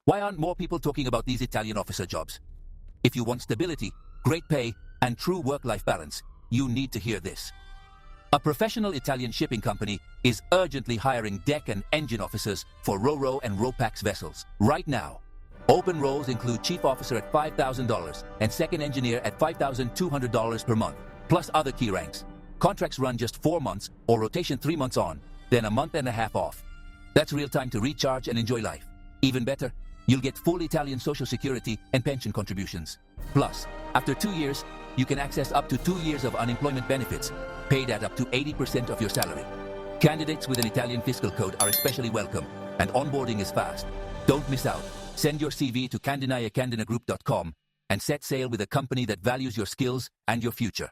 Why aren't more people talking about these Italian officer jobs? If you want stability, great pay, and true work-life balance, you need to hear this. A professional Italian shipping company is urgently hiring deck and engine officers for RoRo and RoPax vessels right now. Open roles include chief officer at $5,000 and second engineer at $5,200 per month, plus other key ranks. Contracts run just 4 months or rotation 3 months on, then a month and a half off. That's real time to recharge and enjoy life. Even better, you'll get full Italian social security and pension contributions. Plus, after 2 years, you can access up to 2 years of unemployment benefits, paid at up to 80% of your salary. Candidates with an Italian fiscal code are especially welcome, and onboarding is fast. Don't miss out. Send your CV to candina@candinagroup.com and set sail with a company that values your skills and your future.